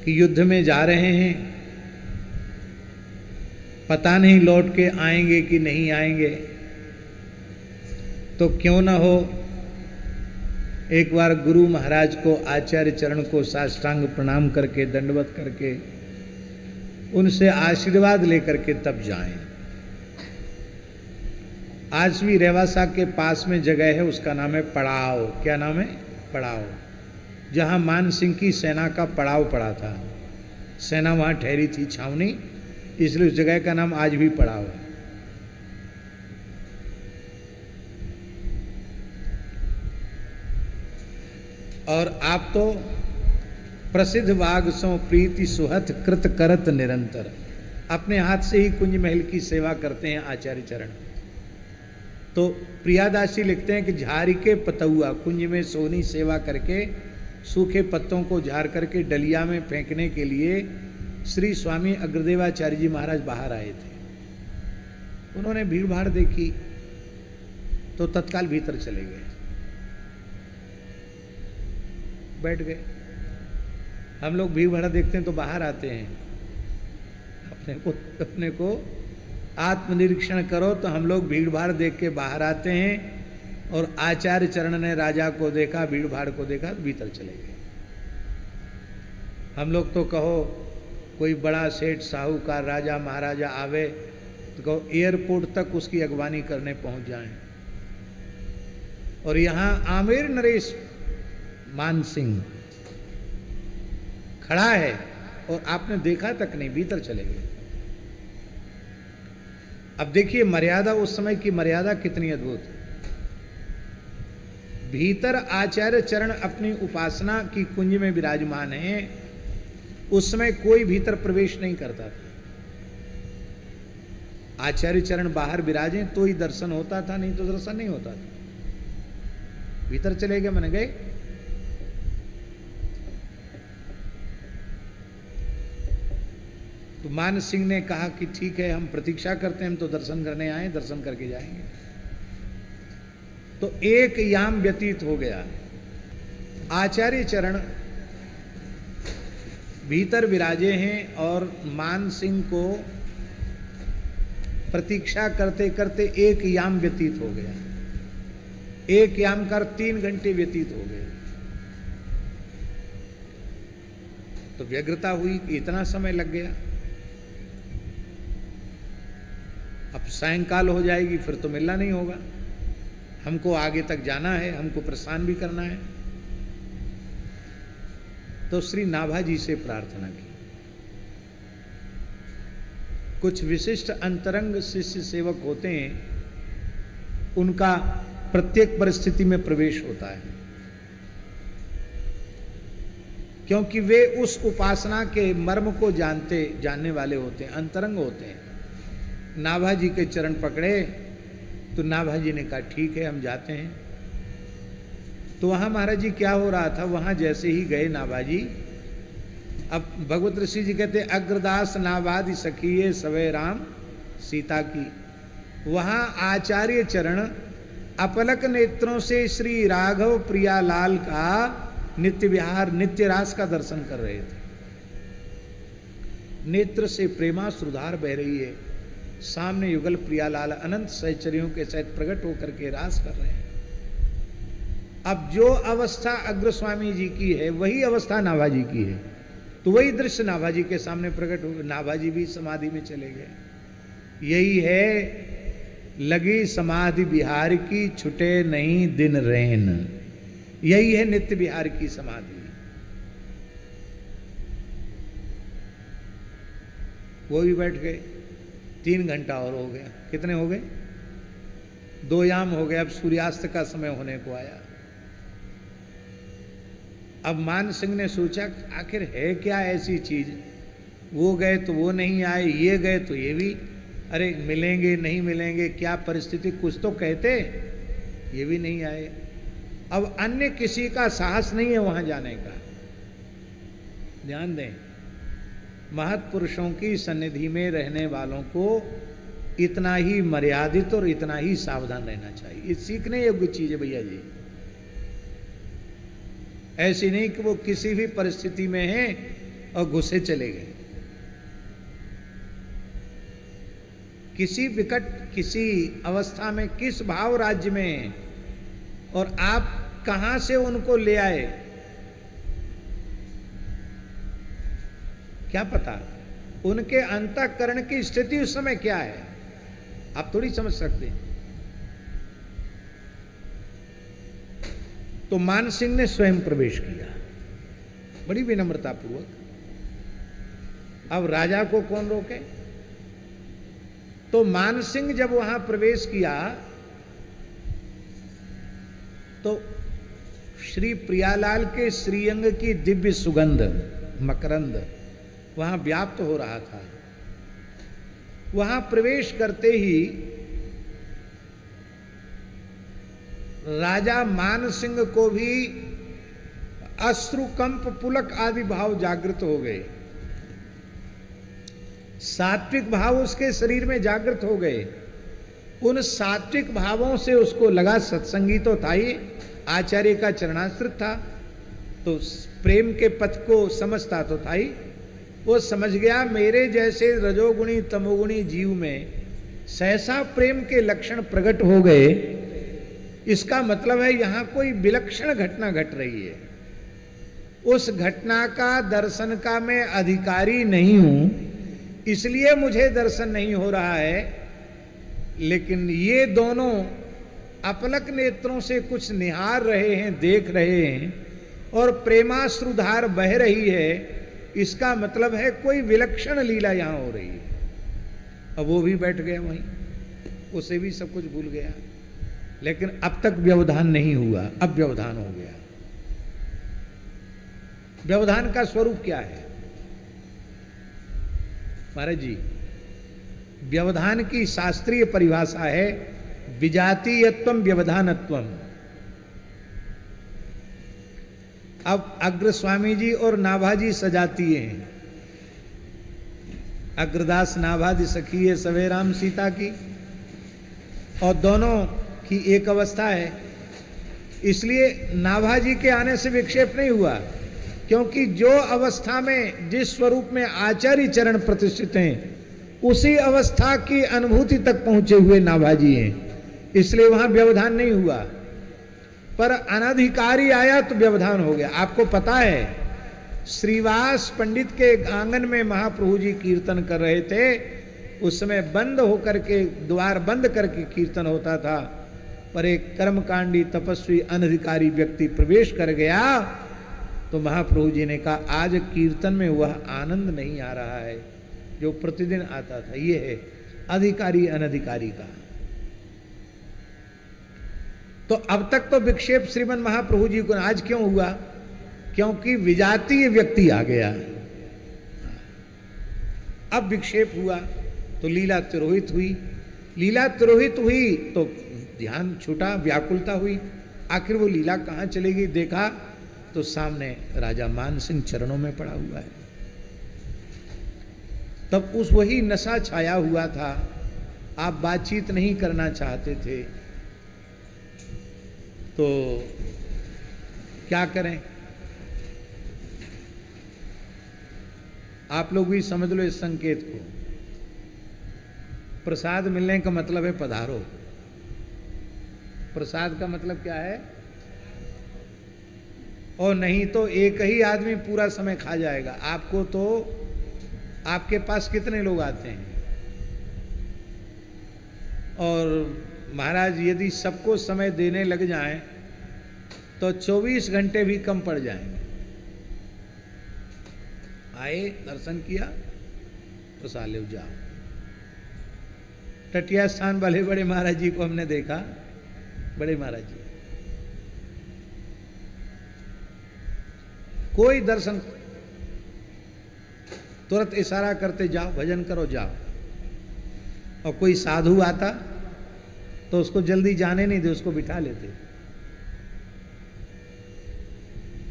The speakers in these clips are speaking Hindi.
युद्ध में जा रहे हैं, पता नहीं लौट के आएंगे कि नहीं आएंगे, तो क्यों न हो एक बार गुरु महाराज को, आचार्य चरण को साष्टांग प्रणाम करके, दंडवत करके, उनसे आशीर्वाद लेकर के तब जाएं। आज भी रेवासा के पास में जगह है, उसका नाम है पड़ाव। क्या नाम है? पड़ाव। जहां मान सिंह की सेना का पड़ाव पड़ा था, सेना वहां ठहरी थी, छावनी, इसलिए उस जगह का नाम आज भी पड़ाव है। और आप तो प्रसिद्ध वाग सो प्रीति सुहत कृत करत निरंतर, अपने हाथ से ही कुंज महल की सेवा करते हैं आचार्य चरण। तो प्रियादासी लिखते हैं कि झारी के पतुआ, कुंज में सोनी सेवा करके सूखे पत्तों को झाड़ करके डलिया में फेंकने के लिए श्री स्वामी अग्रदेवाचार्य जी महाराज बाहर आए थे। उन्होंने भीड़ भाड़ देखी तो तत्काल भीतर चले गए, बैठ गए। हम लोग भीड़ भाड़ देखते हैं तो बाहर आते हैं, अपने को आत्मनिरीक्षण करो तो हम लोग भीड़ भाड़ देख के बाहर आते हैं, और आचार्य चरण ने राजा को देखा, भीड़ भाड़ को देखा तो भीतर चले गए। हम लोग तो कहो कोई बड़ा सेठ साहूकार राजा महाराजा आवे तो कहो एयरपोर्ट तक उसकी अगवानी करने पहुंच जाएं, और यहां आमिर नरेश मान सिंह खड़ा है और आपने देखा तक नहीं, भीतर चले गए। अब देखिए मर्यादा, उस समय की मर्यादा कितनी अद्भुत है। भीतर आचार्य चरण अपनी उपासना की कुंज में विराजमान है, उस समय कोई भीतर प्रवेश नहीं करता था। आचार्य चरण बाहर विराजे तो ही दर्शन होता था, नहीं तो दर्शन नहीं होता था। भीतर चले गए, मन गए। तो मान सिंह ने कहा कि ठीक है, हम प्रतीक्षा करते हैं, हम तो दर्शन करने आए, दर्शन करके जाएंगे। तो एक याम व्यतीत हो गया। आचार्य चरण भीतर विराजे हैं और मान सिंह को प्रतीक्षा करते करते एक याम व्यतीत हो गया। एक याम कर 3 घंटे व्यतीत हो गए। तो व्यग्रता हुई कि इतना समय लग गया, अब सायंकाल हो जाएगी, फिर तो मिलना नहीं होगा, हमको आगे तक जाना है, हमको प्रस्थान भी करना है। तो श्री नाभाजी से प्रार्थना की। कुछ विशिष्ट अंतरंग शिष्य सेवक होते हैं, उनका प्रत्येक परिस्थिति में प्रवेश होता है, क्योंकि वे उस उपासना के मर्म को जानने वाले होते हैं, अंतरंग होते हैं। नाभाजी के चरण पकड़े तो नाभाजी ने कहा ठीक है, हम जाते हैं। तो वहां महाराज जी क्या हो रहा था, वहां जैसे ही गए नाभाजी, अब भगवत ऋषि जी कहते अग्रदास नाभादि सखिए सवे राम सीता की। वहां आचार्य चरण अपलक नेत्रों से श्री राघव प्रियालाल का नित्य विहार, नित्य रास का दर्शन कर रहे थे। नेत्र से प्रेमा सुधार बह रही है, सामने युगल प्रियालाल अनंत सहचर्यों के सहित प्रकट होकर के रास कर रहे हैं। अब जो अवस्था अग्रस्वामी जी की है वही अवस्था नाभाजी की है, तो वही दृश्य नाभाजी के सामने प्रकट हो। नाभाजी भी समाधि में चले गए। यही है लगी समाधि बिहार की, छुटे नहीं दिन रैन। यही है नित्य बिहार की समाधि। वो भी बैठ गए। 3 घंटा और हो गया। कितने हो गए? 2 याम हो गए। अब सूर्यास्त का समय होने को आया। अब मान सिंह ने सोचा आखिर है क्या ऐसी चीज, वो गए तो वो नहीं आए, ये गए तो ये भी, अरे मिलेंगे नहीं मिलेंगे, क्या परिस्थिति, कुछ तो कहते, ये भी नहीं आए। अब अन्य किसी का साहस नहीं है वहां जाने का। ध्यान दें, महत्पुरुषों की सन्निधि में रहने वालों को इतना ही मर्यादित और इतना ही सावधान रहना चाहिए। ये सीखने योग्य चीज है भैया जी। ऐसी नहीं कि वो किसी भी परिस्थिति में है और घुसे चले गए। किसी विकट, किसी अवस्था में, किस भाव राज्य में हैं और आप कहां से उनको ले आए, क्या पता उनके अंतःकरण की स्थिति उस समय क्या है, आप थोड़ी समझ सकते हैं। तो मान सिंह ने स्वयं प्रवेश किया बड़ी विनम्रता पूर्वक। अब राजा को कौन रोके। तो मान सिंह जब वहां प्रवेश किया तो श्री प्रियालाल के श्रीअंग की दिव्य सुगंध मकरंद वहां व्याप्त हो रहा था। वहां प्रवेश करते ही राजा मान सिंह को भी अश्रुकंप पुलक आदि भाव जागृत हो गए, सात्विक भाव उसके शरीर में जागृत हो गए। उन सात्विक भावों से उसको लगा, सत्संगी तो था ही, आचार्य का चरणाश्रित था, तो प्रेम के पथ को समझता तो था ही। वो समझ गया मेरे जैसे रजोगुणी तमोगुणी जीव में सहसा प्रेम के लक्षण प्रकट हो गए, इसका मतलब है यहां कोई विलक्षण घटना घट रही है। उस घटना का दर्शन का मैं अधिकारी नहीं हूं, इसलिए मुझे दर्शन नहीं हो रहा है, लेकिन ये दोनों अपलक नेत्रों से कुछ निहार रहे हैं, देख रहे हैं और प्रेमाश्रुधार बह रही है, इसका मतलब है कोई विलक्षण लीला यहां हो रही है। अब वो भी बैठ गए वहीं, उसे भी सब कुछ भूल गया, लेकिन अब तक व्यवधान नहीं हुआ, अब व्यवधान हो गया। व्यवधान का स्वरूप क्या है महाराज जी? व्यवधान की शास्त्रीय परिभाषा है विजातीयत्वम व्यवधानत्वम। अब अग्र स्वामी जी और नाभाजी सजातीय हैं। अग्रदास नाभाजी सखी है सवे राम सीता की, और दोनों की एक अवस्था है, इसलिए नाभाजी के आने से विक्षेप नहीं हुआ, क्योंकि जो अवस्था में जिस स्वरूप में आचार्य चरण प्रतिष्ठित हैं उसी अवस्था की अनुभूति तक पहुंचे हुए नाभाजी हैं, इसलिए वहां व्यवधान नहीं हुआ। पर अनधिकारी आया तो व्यवधान हो गया। आपको पता है श्रीवास पंडित के आंगन में महाप्रभु जी कीर्तन कर रहे थे, उस समय बंद होकर के, द्वार बंद करके कीर्तन होता था, पर एक कर्मकांडी तपस्वी अनधिकारी व्यक्ति प्रवेश कर गया, तो महाप्रभु जी ने कहा आज कीर्तन में वह आनंद नहीं आ रहा है जो प्रतिदिन आता था। ये है अधिकारी अनधिकारी का। तो अब तक तो विक्षेप श्रीमन महाप्रभु जी को, आज क्यों हुआ? क्योंकि विजातीय व्यक्ति आ गया। अब विक्षेप हुआ तो लीला तिरोहित हुई, लीला तिरोहित हुई तो ध्यान छूटा, व्याकुलता हुई, आखिर वो लीला कहां चलेगी? देखा तो सामने राजा मान सिंह चरणों में पड़ा हुआ है। तब उस वही नशा छाया हुआ था, आप बातचीत नहीं करना चाहते थे, तो क्या करें? आप लोग भी समझ लो इस संकेत को। प्रसाद मिलने का मतलब है पधारो। प्रसाद का मतलब क्या है? और नहीं तो एक ही आदमी पूरा समय खा जाएगा। आपको तो, आपके पास कितने लोग आते हैं? और महाराज यदि सबको समय देने लग जाएं तो 24 घंटे भी कम पड़ जाएंगे। आए, दर्शन किया, प्रसाद ले जाओ। टटिया स्थान वाले बड़े महाराज जी को हमने देखा, बड़े महाराज जी कोई दर्शन, तुरंत इशारा करते जाओ, भजन करो, जाओ। और कोई साधु आता तो उसको जल्दी जाने नहीं दे, उसको बिठा लेते।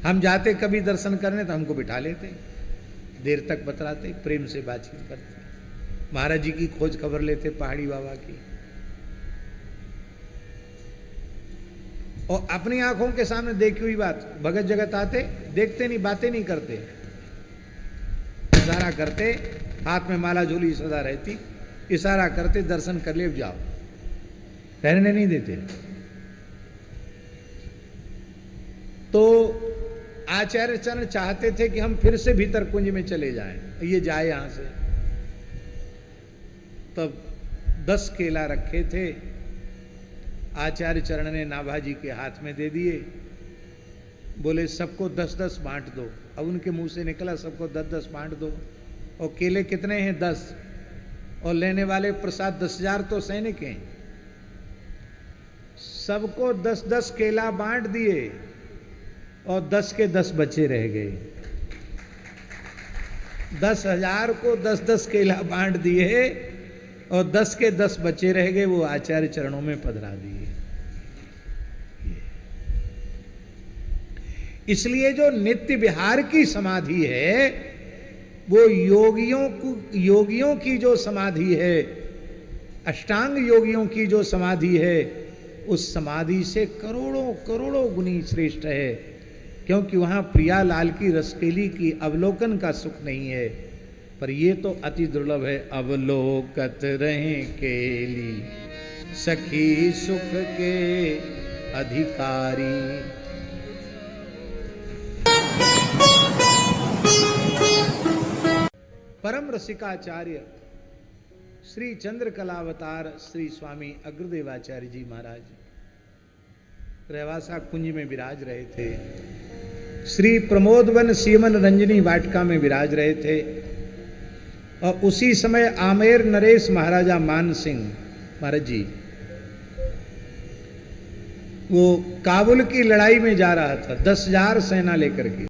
हम जाते कभी दर्शन करने तो हमको बिठा लेते, देर तक बतलाते, प्रेम से बातचीत करते, महाराज जी की खोज खबर लेते, पहाड़ी बाबा की, और अपनी आंखों के सामने देखी हुई बात। भगत जगत आते, देखते नहीं, बातें नहीं करते, इशारा करते, हाथ में माला झोली सदा रहती, इशारा करते दर्शन कर ले अब जाओ, रहने नहीं देते। तो आचार्य चरण चाहते थे कि हम फिर से भीतर कुंज में चले जाएं, ये जाए यहां से। तब 10 केला रखे थे, आचार्य चरण ने नाभाजी के हाथ में दे दिए, बोले सबको 10-10 बांट दो। अब उनके मुंह से निकला सबको 10-10 बांट दो। और केले कितने हैं? 10। और लेने वाले प्रसाद 10,000 तो सैनिक हैं। सबको 10-10 केला बांट दिए और 10 के 10 बचे रह गए। 10,000 को 10-10 केला बांट दिए और 10 के 10 बचे रह गए, वो आचार्य चरणों में पधरा दिए। इसलिए जो नित्य विहार की समाधि है, वो योगियों की जो समाधि है, अष्टांग योगियों की जो समाधि है, उस समाधि से करोड़ों करोड़ों गुनी श्रेष्ठ है। क्योंकि वहां प्रियालाल की रसकेली की अवलोकन का सुख नहीं है, पर ये तो अति दुर्लभ है। अवलोकत रहे केली सखी सुख के अधिकारी। परम रसिकाचार्य श्री चंद्रकलावतार श्री स्वामी अग्रदेवाचार्य जी महाराज रहवासा कुंज में विराज रहे थे। श्री प्रमोदवन सीमन रंजनी वाटिका में विराज रहे थे। और उसी समय आमेर नरेश महाराजा मान सिंह महाराज जी वो काबुल की लड़ाई में जा रहा था 10,000 सेना लेकर के।